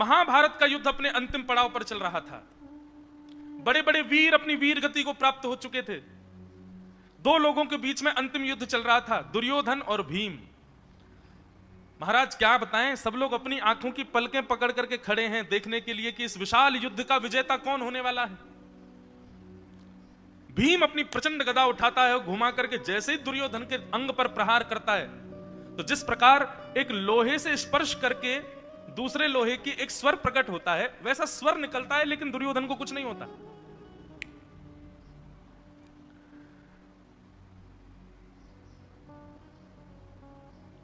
महाभारत का युद्ध अपने अंतिम पड़ाव पर चल रहा था। बड़े बड़े वीर अपनी वीर गति को प्राप्त हो चुके थे। दो लोगों के बीच में अंतिम युद्ध चल रहा था, दुर्योधन और भीम। महाराज क्या बताएं, सब लोग अपनी आंखों की पलकें पकड़ करके खड़े हैं देखने के लिए कि इस विशाल युद्ध का विजेता कौन होने वाला है। भीम अपनी प्रचंड गदा उठाता है और घुमा करके जैसे ही दुर्योधन के अंग पर प्रहार करता है, तो जिस प्रकार एक लोहे से स्पर्श करके दूसरे लोहे की एक स्वर प्रकट होता है, वैसा स्वर निकलता है, लेकिन दुर्योधन को कुछ नहीं होता।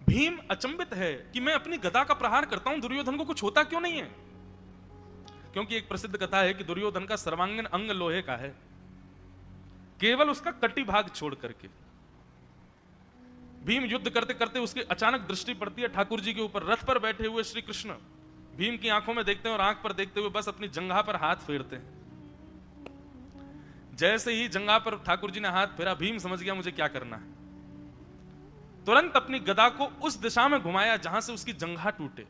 भीम अचंभित है कि मैं अपनी गदा का प्रहार करता हूं, दुर्योधन को कुछ होता क्यों नहीं है? क्योंकि एक प्रसिद्ध कथा है कि दुर्योधन का सर्वांगीण अंग लोहे का है, केवल उसका कटी भाग छोड़ करके। भीम युद्ध करते करते उसकी अचानक दृष्टि पड़ती है ठाकुर जी के ऊपर। रथ पर बैठे हुए श्री कृष्ण भीम की आंखों में देखते हैं और आंख पर देखते हुए बस अपनी जंघा पर हाथ फेरते हैं। जैसे ही जंघा पर ठाकुर जी ने हाथ फेरा, भीम समझ गया मुझे क्या करना है। तुरंत अपनी गदा को उस दिशा में घुमाया जहां से उसकी जंघा टूटे,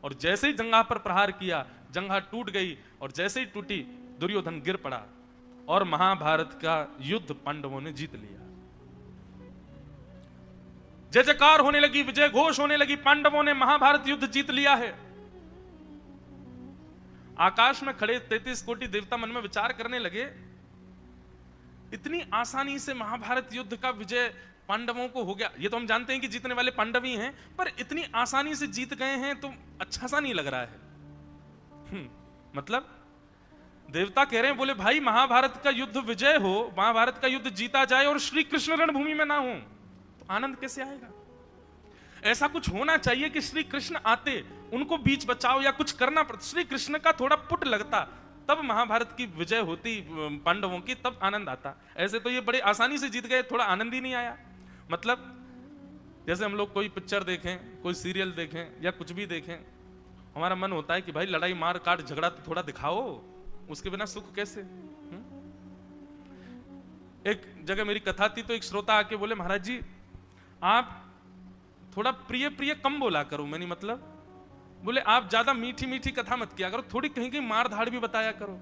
और जैसे ही जंघा पर प्रहार किया, जंघा टूट गई, और जैसे ही टूटी दुर्योधन गिर पड़ा, और महाभारत का युद्ध पांडवों ने जीत लिया। जय जयकार होने लगी, विजय घोष होने लगी, पांडवों ने महाभारत युद्ध जीत लिया है। आकाश में खड़े 33 कोटि देवता मन में विचार करने लगे, इतनी आसानी से महाभारत युद्ध का विजय पांडवों को हो गया। ये तो हम जानते हैं कि जीतने वाले पांडव ही हैं, पर इतनी आसानी से जीत गए हैं तो अच्छा सा नहीं लग रहा है। मतलब देवता कह रहे हैं, बोले भाई महाभारत का युद्ध विजय हो, महाभारत का युद्ध जीता जाए और श्री कृष्ण रणभूमि में ना हो तो आनंद कैसे आएगा? ऐसा कुछ होना चाहिए कि श्री कृष्ण आते, उनको बीच बचाओ या कुछ करना पड़ता, श्री कृष्ण का थोड़ा पुट लगता, तब महाभारत की विजय होती पांडवों की, तब आनंद आता। ऐसे तो ये बड़े आसानी से जीत गए, थोड़ा आनंद ही नहीं आया। मतलब जैसे हम लोग कोई पिक्चर देखें, कोई सीरियल देखें या कुछ भी देखें, हमारा मन होता है कि भाई लड़ाई मार काट झगड़ा तो थोड़ा दिखाओ, उसके बिना सुख कैसे? एक जगह मेरी कथा थी तो एक श्रोता आके बोले, महाराज जी आप थोड़ा प्रिय प्रिय कम बोला करो। मैंने मतलब बोले आप ज्यादा मीठी मीठी कथा मत किया करो, थोड़ी कहीं कहीं मार धाड़ भी बताया करो।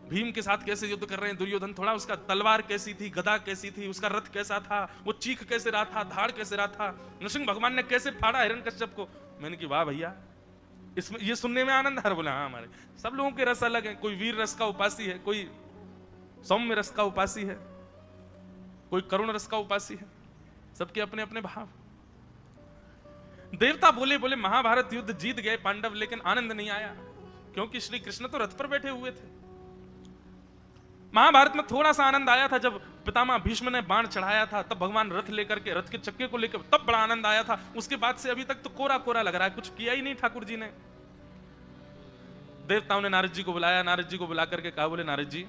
भीम के साथ कैसे युद्ध कर रहे हैं दुर्योधन, थोड़ा उसका तलवार कैसी थी, गदा कैसी थी, उसका रथ कैसा था, वो चीख कैसे रहा था, धाड़ कैसे रहा था, नृसिंह भगवान ने कैसे फाड़ा हिरण्यकश्यप को। मैंने कहा वाह भैया, इसमें ये सुनने में आनंद है। बोला हाँ, हमारे सब लोगों के रस अलग है, कोई वीर रस का उपासी है, कोई सौम्य रस का उपासी है, कोई करुण रस का उपासी है, सबके अपने अपने भाव। देवता बोले बोले महाभारत युद्ध जीत गए पांडव, लेकिन आनंद नहीं आया, क्योंकि श्री कृष्ण तो रथ पर बैठे हुए थे। महाभारत में थोड़ा सा आनंद आया था जब पितामह भीष्म ने बाण चढ़ाया था, तब भगवान रथ लेकर के, रथ के चक्के को लेकर, तब बड़ा आनंद आया था। उसके बाद से अभी तक तो कोरा कोरा लग रहा है, कुछ किया ही नहीं ठाकुर जी ने। देवताओं ने नारद जी को बुलाया, नारद जी को बुला करके कहा, बोले नारद जी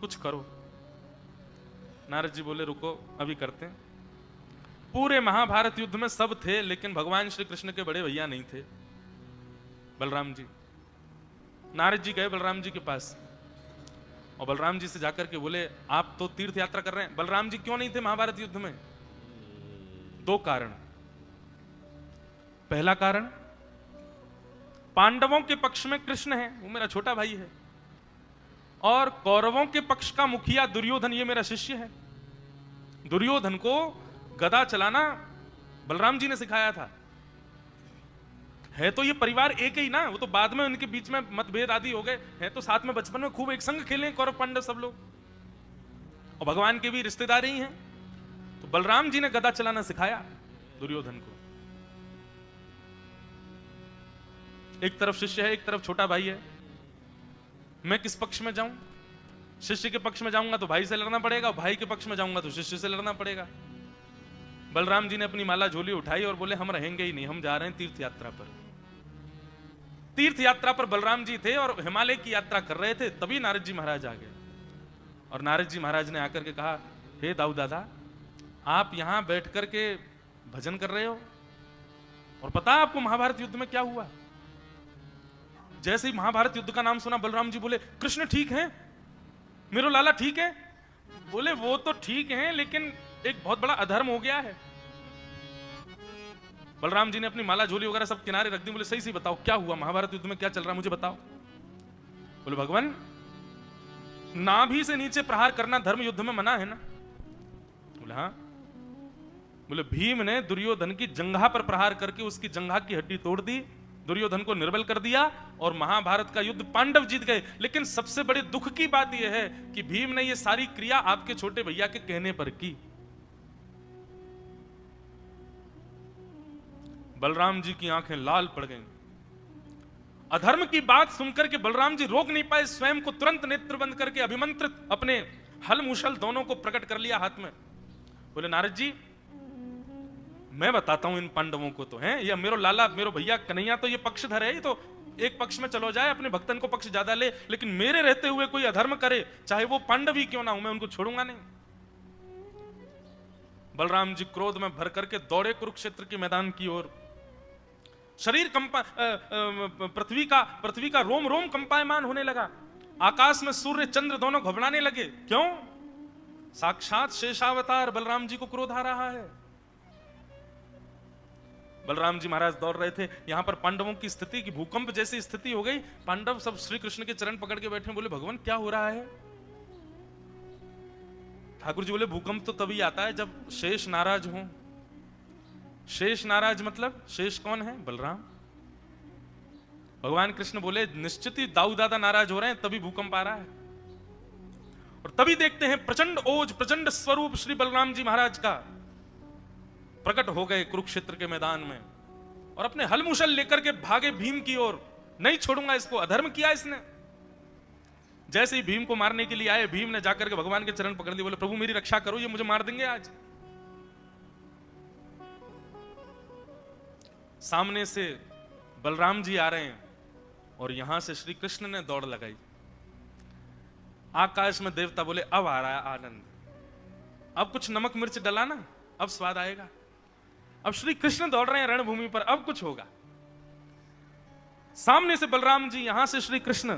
कुछ करो। नारद जी बोले रुको अभी करते हैं। पूरे महाभारत युद्ध में सब थे, लेकिन भगवान श्री कृष्ण के बड़े भैया नहीं थे, बलराम जी। नारद जी गए बलराम जी के पास और बलराम जी से जाकर के बोले आप तो तीर्थ यात्रा कर रहे हैं। बलराम जी क्यों नहीं थे महाभारत युद्ध में? दो कारण। पहला कारण, पांडवों के पक्ष में कृष्ण है, वो मेरा छोटा भाई है, और कौरवों के पक्ष का मुखिया दुर्योधन, ये मेरा शिष्य है। दुर्योधन को गदा चलाना बलराम जी ने सिखाया था। है तो ये परिवार एक ही ना, वो तो बाद में उनके बीच में मतभेद आदि हो गए, हैं तो साथ में बचपन में खूब एक संग खेले कौरव पांडव सब लोग, और भगवान के भी रिश्तेदार ही हैं। तो बलराम जी ने गदा चलाना सिखाया दुर्योधन को। एक तरफ शिष्य है, एक तरफ छोटा भाई है, मैं किस पक्ष में जाऊं? शिष्य के पक्ष में जाऊंगा तो भाई से लड़ना पड़ेगा, भाई के पक्ष में जाऊंगा तो शिष्य से लड़ना पड़ेगा। बलराम जी ने अपनी माला झोली उठाई और बोले हम रहेंगे ही नहीं, हम जा रहे हैं तीर्थ यात्रा पर। तीर्थ यात्रा पर बलराम जी थे और हिमालय की यात्रा कर रहे थे, तभी नारद जी महाराज आ गए। और नारद जी महाराज ने आकर के कहा, हे दाऊ दादा, आप यहां बैठ करके भजन कर रहे हो, और पता है आपको महाभारत युद्ध में क्या हुआ? जैसे ही महाभारत युद्ध का नाम सुना, बलराम जी बोले कृष्ण ठीक है, मेरो लाला ठीक है? बोले वो तो ठीक है, लेकिन एक बहुत बड़ा अधर्म हो गया है। बलराम जी ने अपनी माला झोली वगैरह सब किनारे रख दी, बोले सही बताओ क्या हुआ, महाभारत युद्ध में क्या चल रहा है मुझे बताओ। बोले भगवान, नाभि से नीचे प्रहार करना धर्म युद्ध में मना है ना। बोले हाँ। बोले भीम ने दुर्योधन की जंघा पर प्रहार करके उसकी जंघा की हड्डी तोड़ दी, दुर्योधन को निर्बल कर दिया और महाभारत का युद्ध पांडव जीत गए। लेकिन सबसे बड़े दुख की बात यह है कि भीम ने यह सारी क्रिया आपके छोटे भैया के कहने पर की। बलराम जी की आंखें लाल पड़ गईं। अधर्म की बात सुनकर के बलराम जी रोक नहीं पाए, स्वयं को तुरंत नेत्र बंद करके अभिमंत्रित अपने हल मुशल दोनों को प्रकट कर लिया हाथ में। बोले नारद जी, मैं बताता हूं इन पांडवों को तो है, ये मेरो लाला मेरो भैया कन्हैया तो ये पक्षधर है, ये तो एक पक्ष में चलो जाए, अपने भक्तन को पक्ष ज्यादा ले, लेकिन मेरे रहते हुए कोई अधर्म करे, चाहे वो पांडव ही क्यों ना हो, मैं उनको छोड़ूंगा नहीं। बलराम जी क्रोध में भर करके दौड़े कुरुक्षेत्र के मैदान की ओर। शरीर पृथ्वी का रोम रोम कंपायमान होने लगा। आकाश में सूर्य चंद्र दोनों घबराने लगे। क्यों? साक्षात शेषावतार बलराम जी को क्रोध आ रहा है। बलराम जी महाराज दौड़ रहे थे, यहां पर पांडवों की स्थिति की भूकंप जैसी स्थिति हो गई। पांडव सब श्री कृष्ण के चरण पकड़ के बैठे, बोले भगवान क्या हो रहा है? ठाकुर जी बोले भूकंप तो तभी आता है जब शेष नाराज हो। शेष नाराज मतलब शेष कौन है? बलराम। भगवान कृष्ण बोले निश्चित ही दाऊ दादा नाराज हो रहे हैं, तभी भूकंप आ रहा है। और तभी देखते हैं प्रचंड ओज प्रचंड स्वरूप श्री बलराम जी महाराज का प्रकट हो गए कुरुक्षेत्र के मैदान में और अपने हलमुशल लेकर के भागे भीम की ओर। नहीं छोड़ूंगा इसको, अधर्म किया इसने। जैसे ही भीम को मारने के लिए आए, भीम ने जाकर के भगवान के चरण पकड़ दिए, बोले प्रभु मेरी रक्षा करो, ये मुझे मार देंगे आज। सामने से बलराम जी आ रहे हैं और यहां से श्री कृष्ण ने दौड़ लगाई। आकाश में देवता बोले अब आ रहा है आनंद, अब कुछ नमक मिर्च डला ना, अब स्वाद आएगा। अब श्री कृष्ण दौड़ रहे हैं रणभूमि पर, अब कुछ होगा। सामने से बलराम जी, यहां से श्री कृष्ण,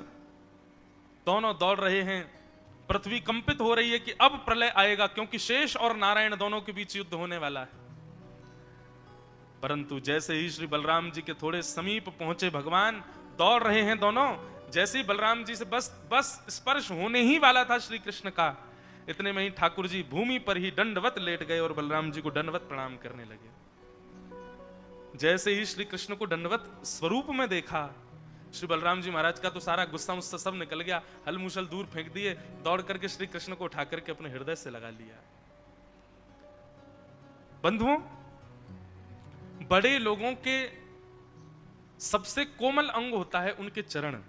दोनों दौड़ रहे हैं। पृथ्वी कंपित हो रही है कि अब प्रलय आएगा, क्योंकि शेष और नारायण दोनों के बीच युद्ध होने वाला है। परंतु जैसे ही श्री बलराम जी के थोड़े समीप पहुंचे भगवान, दौड़ रहे हैं दोनों, जैसे ही बलराम जी से बस स्पर्श होने ही वाला था श्री कृष्ण का, इतने में ही ठाकुर जी भूमि पर ही दंडवत लेट गए और बलराम जी को दंडवत प्रणाम करने लगे। जैसे ही श्री कृष्ण को दंडवत स्वरूप में देखा, श्री बलराम जी महाराज का तो सारा गुस्सा मुस्सा सब निकल गया, हल मुशल दूर फेंक दिए, दौड़ करके श्री कृष्ण को उठा करके अपने हृदय से लगा लिया। बंधुओं, बड़े लोगों के सबसे कोमल अंग होता है उनके चरण।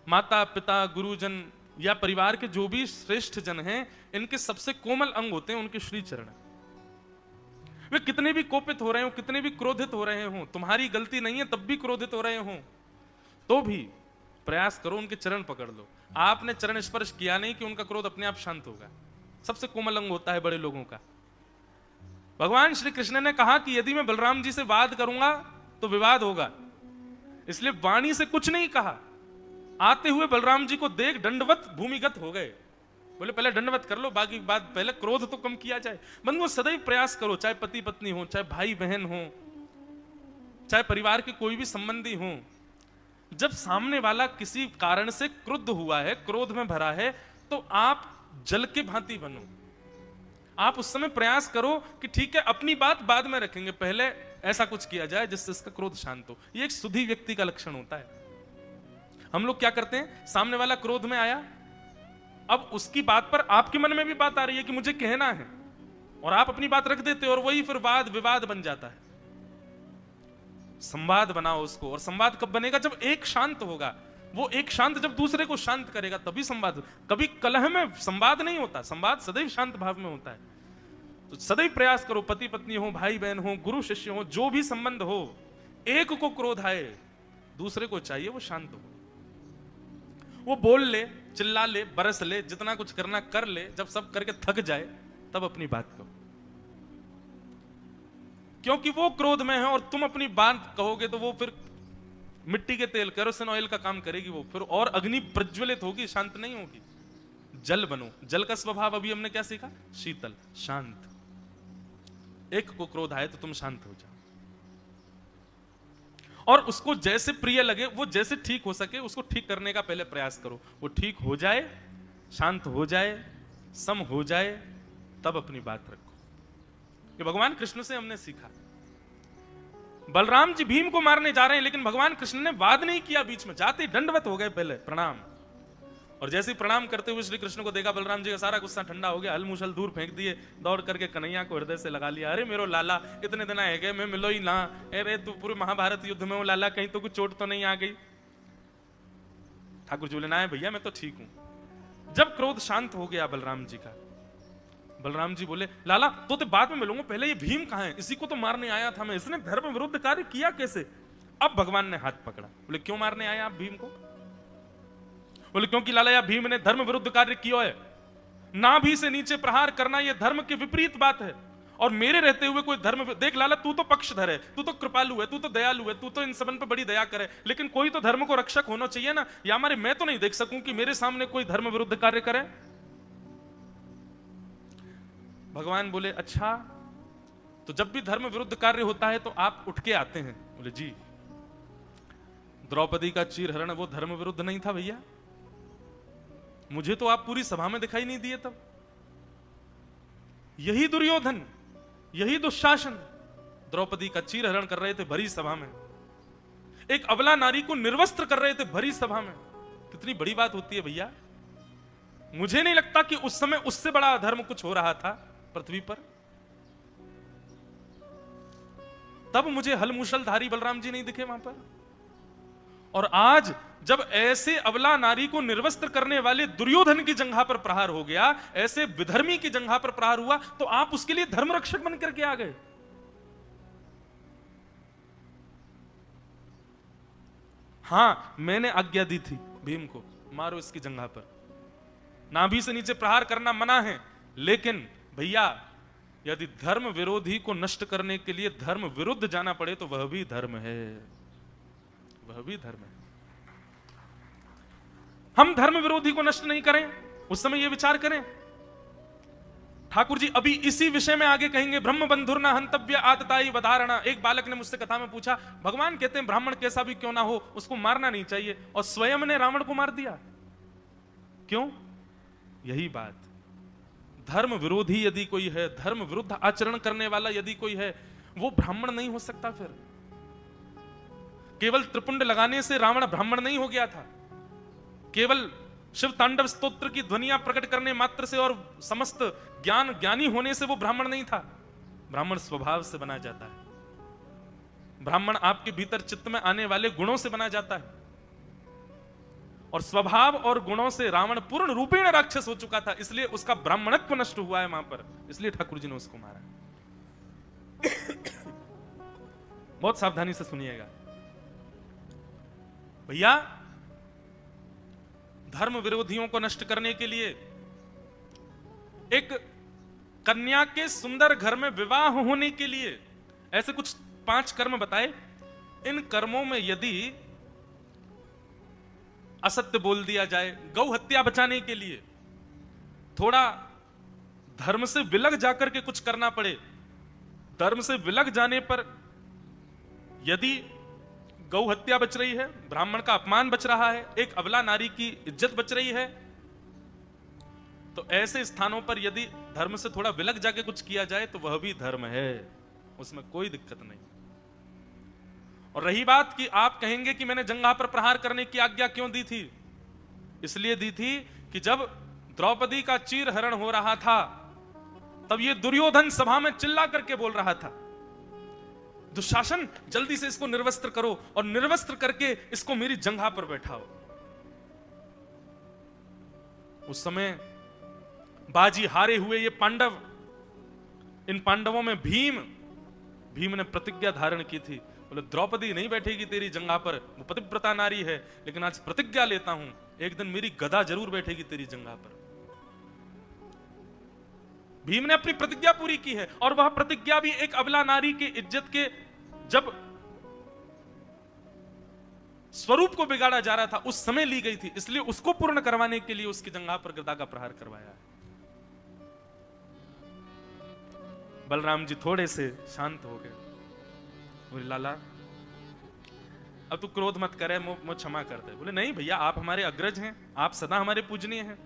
माता पिता गुरुजन या परिवार के जो भी श्रेष्ठ जन हैं, इनके सबसे कोमल अंग होते हैं उनके श्री चरण। वे कितने भी कोपित हो रहे हो, कितने भी क्रोधित हो रहे हो, तुम्हारी गलती नहीं है तब भी क्रोधित हो रहे हो, तो भी प्रयास करो उनके चरण पकड़ लो। आपने चरण स्पर्श किया नहीं कि उनका क्रोध अपने आप शांत होगा। सबसे कोमल अंग होता है बड़े लोगों का। भगवान श्री कृष्ण ने कहा कि यदि मैं बलराम जी से वाद करूंगा तो विवाद होगा, इसलिए वाणी से कुछ नहीं कहा। आते हुए बलराम जी को देख दंडवत भूमिगत हो गए। बोले पहले दंडवत कर लो, बाकी बात पहले क्रोध तो कम किया जाए। बंधुओं, सदैव प्रयास करो, चाहे पति पत्नी हो, चाहे भाई बहन हो, चाहे परिवार के कोई भी संबंधी हो, जब सामने वाला किसी कारण से क्रुद्ध हुआ है, क्रोध में भरा है, तो आप जल के भांति बनो। आप उस समय प्रयास करो कि ठीक है अपनी बात बाद में रखेंगे, पहले ऐसा कुछ किया जाए जिससे इसका क्रोध शांत हो। ये एक सुधी व्यक्ति का लक्षण होता है। हम लोग क्या करते हैं, सामने वाला क्रोध में आया, अब उसकी बात पर आपके मन में भी बात आ रही है कि मुझे कहना है, और आप अपनी बात रख देते हो और वही फिर वाद विवाद बन जाता है। संवाद बनाओ उसको, और संवाद कब बनेगा? जब एक शांत होगा। वो एक शांत जब दूसरे को शांत करेगा तभी संवाद। कभी कलह में संवाद नहीं होता, संवाद सदैव शांत भाव में होता है। तो सदैव प्रयास करो, पति पत्नी हो, भाई बहन हो, गुरु शिष्य हो, जो भी संबंध हो, एक को क्रोध आए, दूसरे को चाहिए वो शांत हो। वो बोल ले, चिल्ला ले, बरस ले, जितना कुछ करना कर ले, जब सब करके थक जाए तब अपनी बात कहो। क्योंकि वो क्रोध में है और तुम अपनी बात कहोगे तो वो फिर मिट्टी के तेल, केरोसिन ऑयल का काम करेगी, वो फिर और अग्नि प्रज्वलित होगी, शांत नहीं होगी। जल बनो। जल का स्वभाव अभी हमने क्या सीखा? शीतल, शांत। एक को क्रोध आए तो तुम शांत हो जाओ। और उसको जैसे प्रिय लगे, वो जैसे ठीक हो सके उसको ठीक करने का पहले प्रयास करो। वो ठीक हो जाए, शांत हो जाए, सम हो जाए, तब अपनी बात रखो। ये भगवान कृष्ण से हमने सीखा। बलराम जी भीम को मारने जा रहे हैं, लेकिन भगवान कृष्ण ने वाद नहीं किया, बीच में जाते दंडवत हो गए पहले प्रणाम। और जैसे ही प्रणाम करते हुए श्री कृष्ण को देखा, बलराम जी का सारा गुस्सा ठंडा हो गया, हल मुछल दूर फेंक दिए, दौड़ करके कन्हैया को हृदय से लगा लिया। अरे मेरो लाला, इतने दिन है गए मैं मिलो ही ना, अरे तू पूरे महाभारत युद्ध में हो लाला, कहीं तो कुछ चोट तो नहीं आ गई। ठाकुर जी बोले ना है भैया, मैं तो ठीक हूं। जब क्रोध शांत हो गया बलराम जी का, बलराम जी बोले लाला तो बाद में मिलूंगा, पहले ये भीम कहां है, इसी को तो मारने आया था मैं, इसने धर्म विरुद्ध कार्य किया कैसे। अब भगवान ने हाथ पकड़ा, बोले क्यों मारने आया आप भीम को। बोले क्योंकि लाला या भीम ने धर्म विरुद्ध कार्य किया है। नाभि से नीचे प्रहार करना यह धर्म के विपरीत बात है, और मेरे रहते हुए कोई धर्म। देख लाला, तू तो पक्षधर है, तू तो कृपालु है, तू तो दयालु है, तू तो इन सबन पे बड़ी दया करे, लेकिन कोई तो धर्म को रक्षक होना चाहिए ना। या हमारे मैं तो नहीं देख सकूं कि मेरे सामने कोई धर्म विरुद्ध कार्य करे। भगवान बोले अच्छा, तो जब भी धर्म विरुद्ध कार्य होता है तो आप उठ के आते हैं। बोले जी, द्रौपदी का चीरहरण वो धर्म विरुद्ध नहीं था भैया, मुझे तो आप पूरी सभा में दिखाई नहीं दिए तब। यही दुर्योधन, यही दुशासन द्रौपदी का चीरहरण कर रहे थे भरी सभा में, एक अबला नारी को निर्वस्त्र कर रहे थे भरी सभा में। कितनी बड़ी बात होती है भैया। मुझे नहीं लगता कि उस समय उससे बड़ा अधर्म कुछ हो रहा था पृथ्वी पर। तब मुझे हलमुशलधारी बलराम जी नहीं दिखे वहां पर। और आज जब ऐसे अबला नारी को निर्वस्त्र करने वाले दुर्योधन की जंघा पर प्रहार हो गया, ऐसे विधर्मी की जंघा पर प्रहार हुआ, तो आप उसके लिए धर्म रक्षक बनकर के आ गए। हां, मैंने आज्ञा दी थी भीम को, मारो इसकी जंघा पर, नाभि से नीचे प्रहार करना मना है, लेकिन भैया यदि धर्म विरोधी को नष्ट करने के लिए धर्म विरुद्ध जाना पड़े तो वह भी धर्म है, वह भी धर्म है। हम धर्म विरोधी को नष्ट नहीं करें, उस समय यह विचार करें। ठाकुर जी अभी इसी विषय में आगे कहेंगे, ब्रह्म बंधुर्ना हंतव्य आतताई वधारणा। एक बालक ने मुझसे कथा में पूछा, भगवान कहते हैं ब्राह्मण कैसा भी क्यों ना हो उसको मारना नहीं चाहिए, और स्वयं ने रावण को मार दिया, क्यों। यही बात, धर्म विरोधी यदि कोई है, धर्म विरुद्ध आचरण करने वाला यदि कोई है, वो ब्राह्मण नहीं हो सकता। फिर केवल त्रिपुंड लगाने से रावण ब्राह्मण नहीं हो गया था, केवल शिव तांडव स्तोत्र की ध्वनियां प्रकट करने मात्र से और समस्त ज्ञान ज्ञानी होने से वो ब्राह्मण नहीं था। ब्राह्मण स्वभाव से बना जाता है, ब्राह्मण आपके भीतर चित्त में आने वाले गुणों से बना जाता है, और स्वभाव और गुणों से रावण पूर्ण रूपेण राक्षस हो चुका था, इसलिए उसका ब्राह्मणत्व नष्ट हुआ है वहां पर, इसलिए ठाकुर जी ने उसको मारा। बहुत सावधानी से सुनिएगा भैया, धर्म विरोधियों को नष्ट करने के लिए एक कन्या के सुंदर घर में विवाह होने के लिए ऐसे कुछ 5 कर्म बताए। इन कर्मों में यदि असत्य बोल दिया जाए, गौ हत्या बचाने के लिए थोड़ा धर्म से विलग जाकर के कुछ करना पड़े, धर्म से विलग जाने पर यदि गौ हत्या बच रही है, ब्राह्मण का अपमान बच रहा है, एक अबला नारी की इज्जत बच रही है, तो ऐसे स्थानों पर यदि धर्म से थोड़ा विलग जाके कुछ किया जाए तो वह भी धर्म है, उसमें कोई दिक्कत नहीं। और रही बात कि आप कहेंगे कि मैंने जंघा पर प्रहार करने की आज्ञा क्यों दी थी, इसलिए दी थी कि जब द्रौपदी का चीरहरण हो रहा था तब ये दुर्योधन सभा में चिल्ला करके बोल रहा था, दुशासन जल्दी से इसको निर्वस्त्र करो और निर्वस्त्र करके इसको मेरी जंघा पर बैठाओ। उस समय बाजी हारे हुए ये पांडव, इन पांडवों में भीम ने प्रतिज्ञा धारण की थी, बोले द्रौपदी नहीं बैठेगी तेरी जंघा पर, वो पतिव्रता नारी है, लेकिन आज प्रतिज्ञा लेता हूं एक दिन मेरी गदा जरूर बैठेगी तेरी जंघा पर। भीम ने अपनी प्रतिज्ञा पूरी की है, और वह प्रतिज्ञा भी एक अबला नारी की इज्जत के जब स्वरूप को बिगाड़ा जा रहा था उस समय ली गई थी, इसलिए उसको पूर्ण करवाने के लिए उसकी जंघा पर गदा का प्रहार करवाया। बलराम जी थोड़े से शांत हो गए, बोले लाला अब तू क्रोध मत करे, मुझे क्षमा कर दे। बोले नहीं भैया, आप हमारे अग्रज हैं, आप सदा हमारे पूजनीय हैं,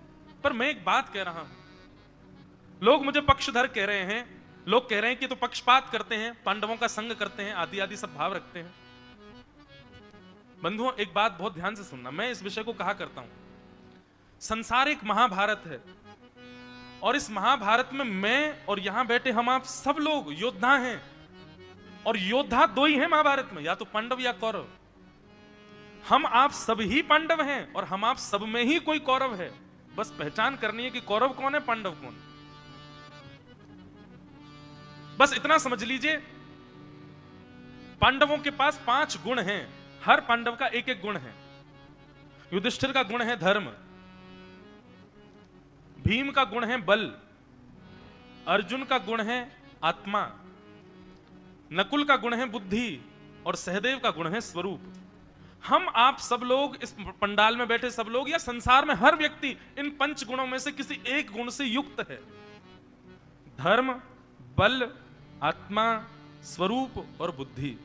पर मैं एक बात कह रहा हूं। लोग मुझे पक्षधर कह रहे हैं, लोग कह रहे हैं कि तो पक्षपात करते हैं, पांडवों का संग करते हैं, आदि आदि सब भाव रखते हैं। बंधुओं, एक बात बहुत ध्यान से सुनना, मैं इस विषय को कहा करता हूं, संसार एक महाभारत है, और इस महाभारत में मैं और यहां बैठे हम आप सब लोग योद्धा हैं, और योद्धा दो ही हैं महाभारत में, या तो पांडव या कौरव। हम आप सब ही पांडव हैं, और हम आप सब में ही कोई कौरव है। बस पहचान करनी है कि कौरव कौन है, पांडव कौन है। बस इतना समझ लीजिए, पांडवों के पास 5 गुण हैं, हर पांडव का एक एक गुण है। युधिष्ठिर का गुण है धर्म, भीम का गुण है बल, अर्जुन का गुण है आत्मा, नकुल का गुण है बुद्धि, और सहदेव का गुण है स्वरूप। हम आप सब लोग, इस पंडाल में बैठे सब लोग, या संसार में हर व्यक्ति इन 5 गुणों में से किसी एक गुण से युक्त है। धर्म, बल, आत्मा, स्वरूप और बुद्धि।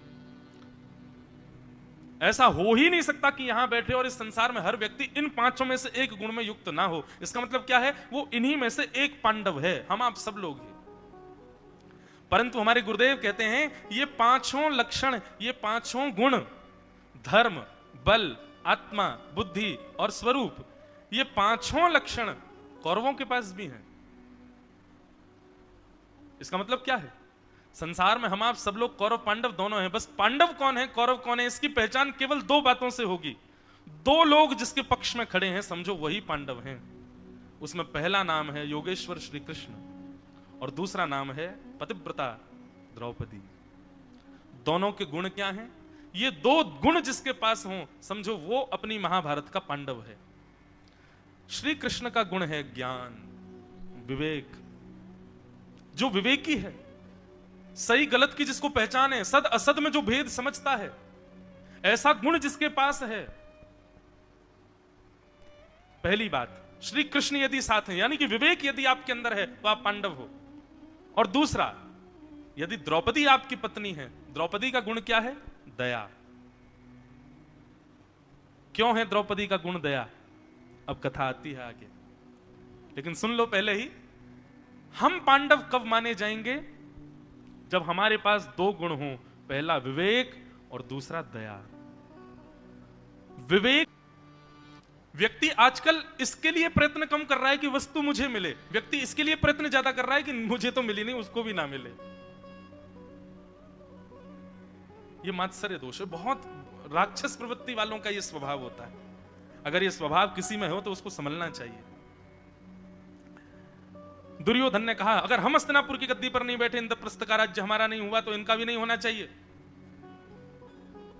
ऐसा हो ही नहीं सकता कि यहां बैठे और इस संसार में हर व्यक्ति इन 5 में से एक गुण में युक्त ना हो। इसका मतलब क्या है, वो इन्हीं में से एक पांडव है, हम आप सब लोग हैं। परंतु हमारे गुरुदेव कहते हैं ये 5 लक्षण, ये 5 गुण, धर्म, बल, आत्मा, बुद्धि और स्वरूप, ये 5 लक्षण कौरवों के पास भी हैं। इसका मतलब क्या है, संसार में हम आप सब लोग कौरव पांडव दोनों हैं। बस पांडव कौन है, कौरव कौन है, इसकी पहचान केवल 2 बातों से होगी। 2 लोग जिसके पक्ष में खड़े हैं, समझो वही पांडव हैं। उसमें पहला नाम है योगेश्वर श्री कृष्ण, और दूसरा नाम है पतिव्रता द्रौपदी। दोनों के गुण क्या हैं? ये 2 गुण जिसके पास हों, समझो वो अपनी महाभारत का पांडव है। श्री कृष्ण का गुण है ज्ञान, विवेक, जो विवेकी है, सही गलत की जिसको पहचान है, सद असद में जो भेद समझता है, ऐसा गुण जिसके पास है। पहली बात, श्री कृष्ण यदि साथ हैं, यानी कि विवेक यदि आपके अंदर है तो आप पांडव हो। और दूसरा, यदि द्रौपदी आपकी पत्नी है, द्रौपदी का गुण क्या है? दया। क्यों है द्रौपदी का गुण दया? अब कथा आती है आगे, लेकिन सुन लो पहले ही, हम पांडव कब माने जाएंगे? जब हमारे पास 2 गुण हों, पहला विवेक और दूसरा दया। विवेक, व्यक्ति आजकल इसके लिए प्रयत्न कम कर रहा है कि वस्तु मुझे मिले, व्यक्ति इसके लिए प्रयत्न ज्यादा कर रहा है कि मुझे तो मिली नहीं, उसको भी ना मिले। ये मात्सर्य दोष है, बहुत राक्षस प्रवृत्ति वालों का ये स्वभाव होता है। अगर ये स्वभाव किसी में हो तो उसको समझना चाहिए। दुर्योधन ने कहा, अगर हम हस्तिनापुर की गद्दी पर नहीं बैठे, इंद्रप्रस्थ का राज्य हमारा नहीं हुआ, तो इनका भी नहीं होना चाहिए।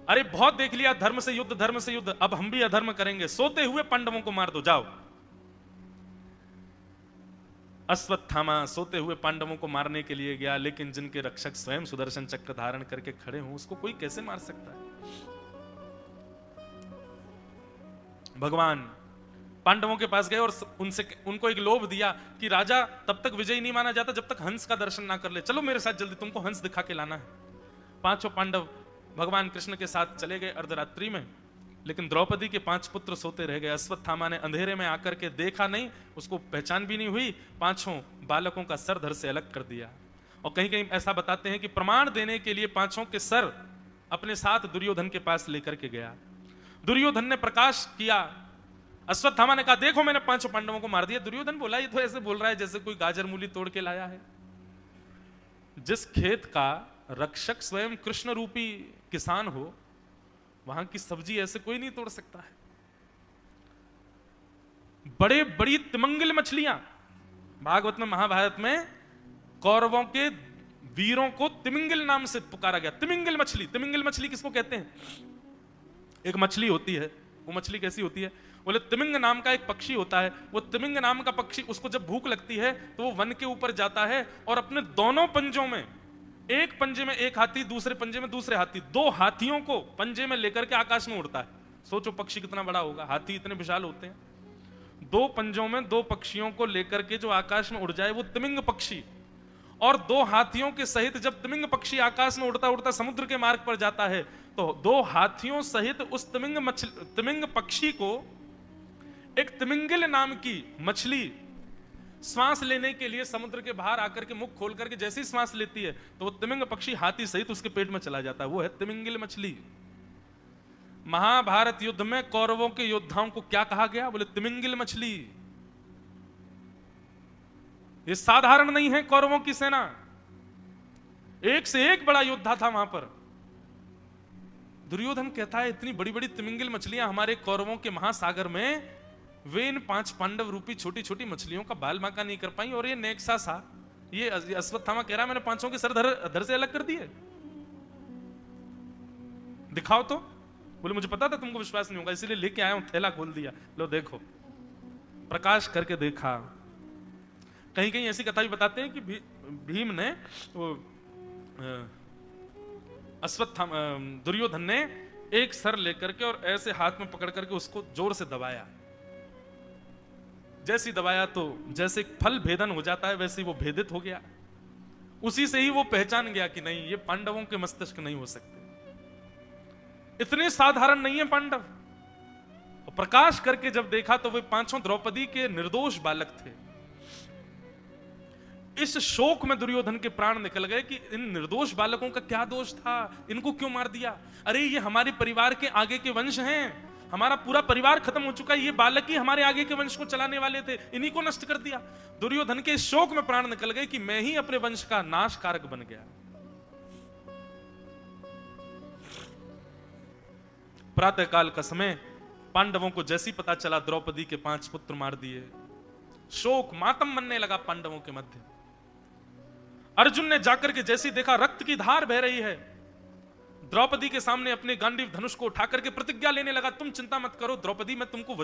अरे बहुत देख लिया, धर्म से युद्ध, धर्म से युद्ध, अब हम भी अधर्म करेंगे, सोते हुए पांडवों को मार दो, जाओ। अश्वत्थामा सोते हुए पांडवों को मारने के लिए गया, लेकिन जिनके रक्षक स्वयं सुदर्शन चक्र धारण करके खड़े हों, उसको कोई कैसे मार सकता है? भगवान पांडवों के पास गए और उनको एक लोभ दिया कि राजा तब तक विजयी नहीं माना जाता जब तक हंस का दर्शन ना कर ले, चलो मेरे साथ जल्दी, तुमको हंस दिखा के लाना है। 5 पांडव भगवान कृष्ण के साथ चले गए अर्धरात्रि में, लेकिन द्रौपदी के 5 पुत्र सोते रह गए। अश्वत्थामा ने अंधेरे में आकर के देखा नहीं, उसको पहचान भी नहीं हुई, 5 बालकों का सर धड़ से अलग कर दिया। और कहीं कहीं ऐसा बताते हैं कि प्रमाण देने के लिए 5 के सर अपने साथ दुर्योधन के पास लेकर के गया। दुर्योधन ने प्रकाश किया, अश्वत्थामा ने कहा, देखो मैंने 5 पांडवों को मार दिया। दुर्योधन बोला, ये तो ऐसे बोल रहा है जैसे कोई गाजर मूली तोड़ के लाया है। जिस खेत का रक्षक स्वयं कृष्ण रूपी किसान हो, वहां की सब्जी ऐसे कोई नहीं तोड़ सकता है। बड़े बड़ी तिमिंगल मछलियां, भागवत में, महाभारत में कौरवों के वीरों को तिमिंगल नाम से पुकारा गया। तिमिंगल मछली, तिमिंगल मछली किसको कहते हैं? एक मछली होती है, वो मछली कैसी होती है? बोले तिमिंग नाम का एक पक्षी होता है। वो तिमिंग नाम का पक्षी, उसको जब भूख लगती है तो वो वन के ऊपर जाता है और अपने दोनों पंजों में, एक पंजे में एक हाथी, दूसरे पंजे में दूसरे हाथी, 2 हाथियों को पंजे में लेकर के आकाश में उड़ता है। सोचो पक्षी कितना बड़ा होगा, हाथी इतने विशाल होते हैं। 2 पंजों में 2 पक्षियों को लेकर के जो आकाश में उड़ जाए वो तिमिंग पक्षी। और 2 हाथियों के सहित जब तिमिंग पक्षी आकाश में उड़ता उड़ता समुद्र के मार्ग पर जाता है तो 2 हाथियों सहित उस तिमिंग पक्षी को एक तिमिंगिल नाम की मछली श्वास लेने के लिए समुद्र के बाहर आकर के मुख खोल करके जैसे ही श्वास लेती है तो वो तिमिंग पक्षी हाथी सहित उसके पेट में चला जाता है। वो है तिमिंगिल मछली। महाभारत युद्ध में कौरवों के योद्धाओं को क्या कहा गया? बोले तिमिंगिल मछली। ये साधारण नहीं है कौरवों की सेना, एक से एक बड़ा योद्धा था वहां पर। दुर्योधन कहता है इतनी बड़ी बड़ी तिमिंगिल मछलियां हमारे कौरवों के महासागर में, वे इन 5 पांडव रूपी छोटी छोटी मछलियों का बाल बांका नहीं कर पाई। और ये नेक्सा सा, ये अश्वत्थामा कह रहा मैंने 500 के सर धड़ से अलग कर दिए, दिखाओ तो। बोले मुझे पता था तुमको विश्वास नहीं होगा, इसीलिए लेके आया हूं, थैला खोल दिया, लो देखो। प्रकाश करके देखा। कहीं कहीं ऐसी कथा भी बताते हैं कि भीम ने दुर्योधन ने एक सर लेकर के और ऐसे हाथ में पकड़ करके उसको जोर से दबाया। जैसे दबाया तो जैसे फल भेदन हो जाता है वैसे वो भेदित हो गया। उसी से ही वो पहचान गया कि नहीं, ये पांडवों के मस्तिष्क नहीं हो सकते, इतने साधारण नहीं है पांडव। और प्रकाश करके जब देखा तो वे 5 द्रौपदी के निर्दोष बालक थे। इस शोक में दुर्योधन के प्राण निकल गए कि इन निर्दोष बालकों का क्या दोष था, इनको क्यों मार दिया? अरे ये हमारे परिवार के आगे के वंश हैं, हमारा पूरा परिवार खत्म हो चुका है, ये बालक ही हमारे आगे के वंश को चलाने वाले थे, इन्हीं को नष्ट कर दिया। दुर्योधन के शोक में प्राण निकल गए कि मैं ही अपने वंश का नाश कारक बन गया। प्रातःकाल का समय, पांडवों को जैसी पता चला द्रौपदी के 5 पुत्र मार दिए, शोक मातम बनने लगा पांडवों के मध्य। अर्जुन ने जाकर के जैसी देखा रक्त की धार बह रही है, द्रौपदी के सामने अपने गांडीव धनुष को उठाकर के प्रतिज्ञा लेने लगा, तुम चिंता मत करो द्रौपदी, मैं तुमको